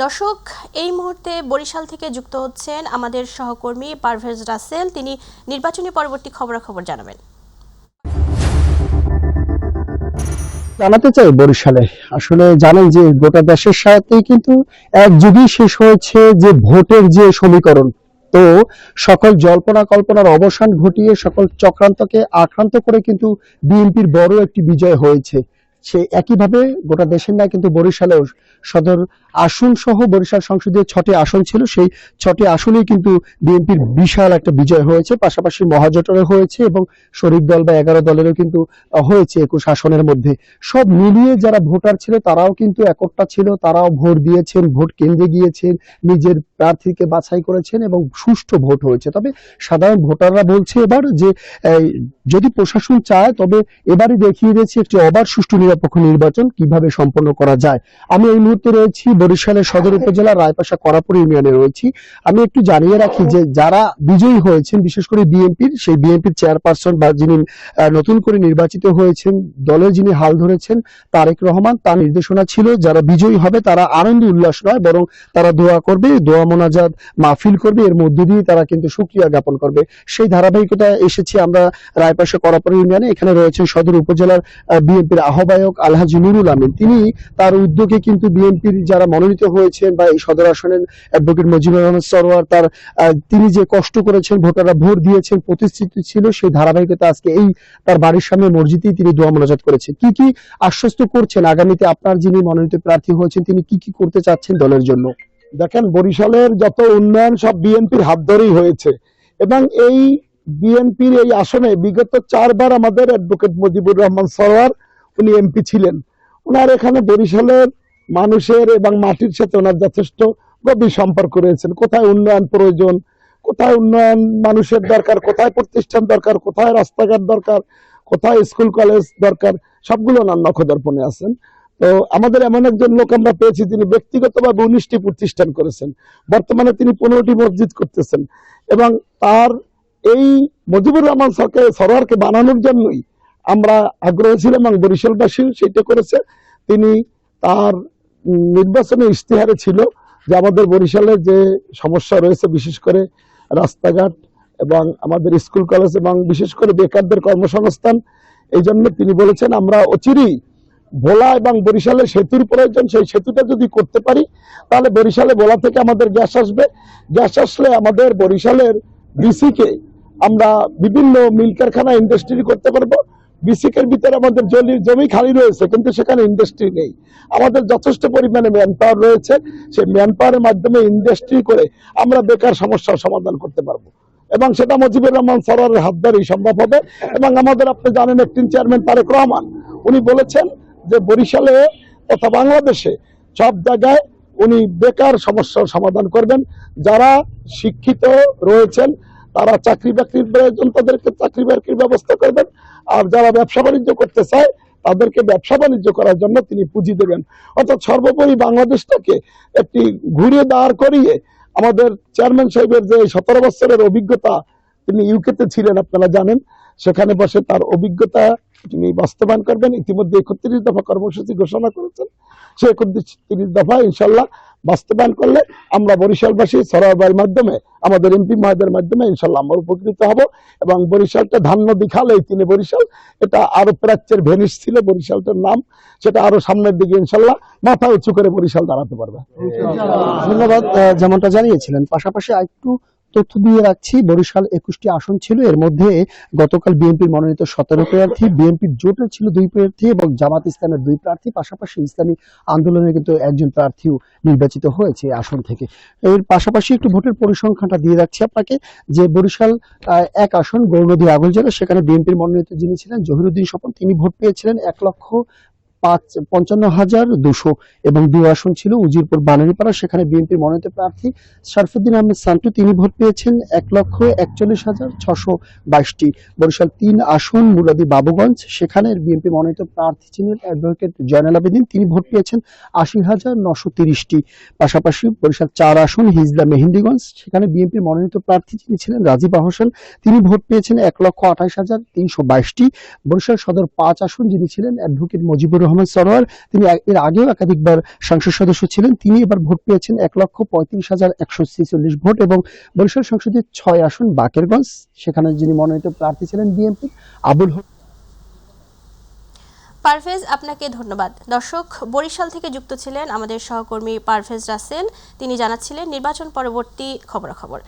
দর্শক, এই মুহূর্তে বরিশাল থেকে যুক্ত হচ্ছেন আমাদের সহকর্মী পারভেজ রাসেল। তিনি নির্বাচনী পরবর্তী খবরাখবর জানাবেন। জানাতে চাই বরিশালে আসলে জানেন যে গোটা দেশের সাথেই কিন্তু এক যুগই শেষ হয়েছে যে ভোটের যে সমীকরণ। তো সকল জল্পনা কল্পনার অবসান ঘটিয়ে সকল চক্রান্তকে আক্রান্ত করে কিন্তু বিএনপির বড় একটি বিজয় হয়েছে। সে একইভাবে গোটা দেশের না কিন্তু বরিশালেও সদর আসন সহ বরিশাল সংসদীয় 6টি আসন ছিল, সেই 6টি আসনেই কিন্তু বিএনপির বিশাল একটা বিজয় হয়েছে। পাশাপাশি মহাজোটেরও হয়েছে এবং শরিক দল বা 11 দলেরও কিন্তু হয়েছে 21 আসনের মধ্যে। সব মিলিয়ে যারা ভোটার ছিল তারাও কিন্তু একটা ছিল, তারাও ভোট দিয়েছেন, ভোট কেন্দ্রে গিয়েছেন, নিজের প্রার্থীকে বাছাই করেছেন এবং সুষ্ঠু ভোট হয়েছে। তবে সাধারণ ভোটাররা বলছে এবার যে যদি প্রশাসন চায় তবে এবারই দেখিয়ে দিয়েছে একটি অবাধ সুষ্ঠু নিরপেক্ষ নির্বাচন কিভাবে সম্পন্ন করা যায়। আমি এই মুহূর্তে রয়েছি বরিশালের সদর উপজেলার রায়পাশা করাপুর ইউনিয়নে রয়েছি। আমি একটু জানিয়ে রাখি যে যারা বিজয়ী হয়েছেন বিশেষ করে সেই বিএনপির চেয়ারপারসন বা যিনি নতুন করে নির্বাচিত হয়েছেন, দলের যিনি হাল ধরেছেন তারেক রহমান, তার নির্দেশনা ছিল যারা বিজয়ী হবে তারা আনন্দ উল্লাস নয় বরং তারা দোয়া করবে, দোয়া মোনাজাত মাহফিল করবে, এর মধ্য দিয়ে তারা কিন্তু শুকরিয়া জ্ঞাপন করবে। সেই ধারাবাহিকতায় এসেছি আমরা রায়পাশা করাপুর ইউনিয়নে। এখানে রয়েছেন সদর উপজেলার বিএনপির আহ্বায়ক আলহাজি নুরুল আমিন। তিনি তার উদ্যোগে কিন্তু বিএনপির যারা মনোনীত হয়েছেন বা এই সদর আসনের অ্যাডভোকেট মুজিবুর রহমান সরোয়ার তিনি যে কষ্ট করেছেন, ভোটাররা ভোট দিয়েছেন, প্রতিশ্রুতি ছিল, সেই ধারাবাহিকতা আজকে এই তার বাড়ির সামনে মসজিদেই তিনি দোয়া মোনাজাত করেছেন। কি আশ্বস্ত করছেন আগামীতে আপনার যিনি মনোনীত প্রার্থী হয়েছেন তিনি কি করতে চাচ্ছেন দলের জন্য? দেখেন, বরিশালের যত উন্নয়ন সব বিএনপির হাত ধরেই হয়েছে এবং এই বিএনপির এই আসনে বিগত 4 বার আমাদের অ্যাডভোকেট মুজিবুর রহমান সরোয়ার উনি এমপি ছিলেন। ওনার এখানে বরিশালের মানুষের এবং মাটির সাথে ওনার যথেষ্ট গভীর সম্পর্ক রয়েছেন। কোথায় উন্নয়ন প্রয়োজন, কোথায় উন্নয়ন মানুষের দরকার, কোথায় প্রতিষ্ঠান দরকার, কোথায় রাস্তাঘাট দরকার, কোথায় স্কুল কলেজ দরকার, সবগুলো ওনার নখদর্পণে আছেন। তো আমাদের এমন একজন লোক আমরা পেয়েছি যিনি ব্যক্তিগতভাবে 19টি প্রতিষ্ঠান করেছেন, বর্তমানে তিনি 15টি মসজিদ করতেছেন এবং তার এই মুজিবুর রহমান সরোয়ারকে বানানোর জন্যই আমরা আগ্রহী ছিলাম এবং বরিশালবাসী সেটা করেছে। তিনি তার নির্বাচনী ইশতেহারে ছিল যে আমাদের বরিশালের যে সমস্যা রয়েছে বিশেষ করে রাস্তাঘাট এবং আমাদের স্কুল কলেজ এবং বিশেষ করে বেকারদের কর্মসংস্থান, এই জন্য তিনি বলেছেন আমরা অচিরেই ভোলা এবং বরিশালের সেতুর প্রয়োজন, সেই সেতুটা যদি করতে পারি তাহলে বরিশালে ভোলা থেকে আমাদের গ্যাস আসবে, গ্যাস আসলে আমাদের বরিশালের বিসিকে আমরা বিভিন্ন মিল কারখানা ইন্ডাস্ট্রি করতে পারবো। বিসিকের ভিতরে আমাদের জমি খালি রয়েছে কিন্তু সেখানে ইন্ডাস্ট্রি নেই। আমাদের যথেষ্ট পরিমাণে ম্যান পাওয়ার রয়েছে, সেই ম্যান পাওয়ারের মাধ্যমে ইন্ডাস্ট্রি করে আমরা বেকার সমস্যার সমাধান করতে পারবো এবং সেটা মুজিবুর রহমান সরোয়ারের হাত ধরেই সম্ভব হবে। এবং আমাদের আপনি জানেন অ্যাক্টিং চেয়ারম্যান তারেক রহমান উনি বলেছেন যে বরিশালে তথা বাংলাদেশে সব জায়গায় উনি বেকার সমস্যার সমাধান করবেন। যারা শিক্ষিত রয়েছেন তারা চাকরি বাকরির প্রয়োজন, তাদেরকে চাকরি বাকরির ব্যবস্থা করবেন, আর যারা ব্যবসা বাণিজ্য করতে চায় তাদেরকে ব্যবসা বাণিজ্য করার জন্য তিনি পুঁজি দেবেন। অর্থাৎ সর্বোপরি বাংলাদেশটাকে একটি ঘুরিয়ে দাঁড় করিয়ে আমাদের চেয়ারম্যান সাহেবের যে 17 বছরের অভিজ্ঞতা, তিনি ইউকেতে ছিলেন আপনারা জানেন, সেখানে বসে তার অভিজ্ঞতা তিনি বাস্তবায়ন করবেন। ইতিমধ্যে 31 দফা কর্মসূচি ঘোষণা করেছেন, সেই 31 দফা ইনশাল্লাহ বাস্তবায়ন করলে আমরা বরিশালবাসী সরোয়ার মাধ্যমে আমাদের এমপি মহোদয়ের মাধ্যমে ইনশাল্লাহ আমরা উপকৃত হব এবং বরিশালটা ধান্য দিখালেই তিনি বরিশাল, এটা আরো প্রাচ্যের ভেনিস ছিল বরিশালটার নাম, সেটা আরো সামনের দিকে ইনশাল্লাহ মাথা উঁচু করে বরিশাল দাঁড়াতে পারবে। ধন্যবাদ। যেমনটা জানিয়েছিলেন, পাশাপাশি আরেকটু তথ্য দিয়ে রাখছি, বরিশাল 21টি আসন ছিল, এর মধ্যে গতকাল বিএনপির মনোনীত 17 প্রার্থী, বিএনপির জোটের ছিল 2 প্রার্থী এবং জামাত ইসলামের 2 প্রার্থী, পাশাপাশি ইসলামী আন্দোলনের কিন্তু একজন প্রার্থীও নির্বাচিত হয়েছে আসন থেকে। এর পাশাপাশি একটু ভোটের পরিসংখ্যানটা দিয়ে রাখছি আপনাকে যে বরিশাল 1 আসন গৌরনদী আগলজেলা, সেখানে বিএনপির মনোনীত যিনি ছিলেন জহিরুদ্দিন স্বপন, তিনি ভোট পেয়েছিলেন 1,55,200 এবং 2 আসন ছিল উজিরপুর বানারীপাড়া, সেখানে বিএনপির মনোনীত প্রার্থী শরফুদ্দিন আহমেদ সান্টু, তিনি ভোট পেয়েছেন 1,41,622টি। বরিশাল 3 আসন মুরাদি বাবুগঞ্জ, সেখানে বিএনপি মনোনীত প্রার্থী ছিলেন অ্যাডভোকেট জয়নাল আবেদিন, তিনি ভোট পেয়েছেন 80,930টি। পাশাপাশি বরিশাল 4 আসন হিজলা মেহেন্দিগঞ্জ, সেখানে বিএনপি মনোনীত প্রার্থী যিনি ছিলেন রাজীব হোসেন, তিনি ভোট পেয়েছেন 1,28,322টি। বরিশাল সদর 5 আসন যিনি ছিলেন অ্যাডভোকেট মুজিবুর রহমান রহমান সরোয়ার, তিনি এর আগেও একাধিকবার সংসদ সদস্য ছিলেন। তিনি এবার ভোট পেয়েছেন 1,35,146 ভোট এবং বরিশাল সংসদের 6 আসন বাকেরগঞ্জ, সেখানে যিনি মনোনীত প্রার্থী ছিলেন বিএনপি আবুল হক। পারভেজ, আপনাকে ধন্যবাদ। দর্শক, বরিশাল থেকে যুক্ত ছিলেন আমাদের সহকর্মী পারভেজ রাসেল, তিনি জানাচ্ছিলেন নির্বাচন পরবর্তী খবরাখবর।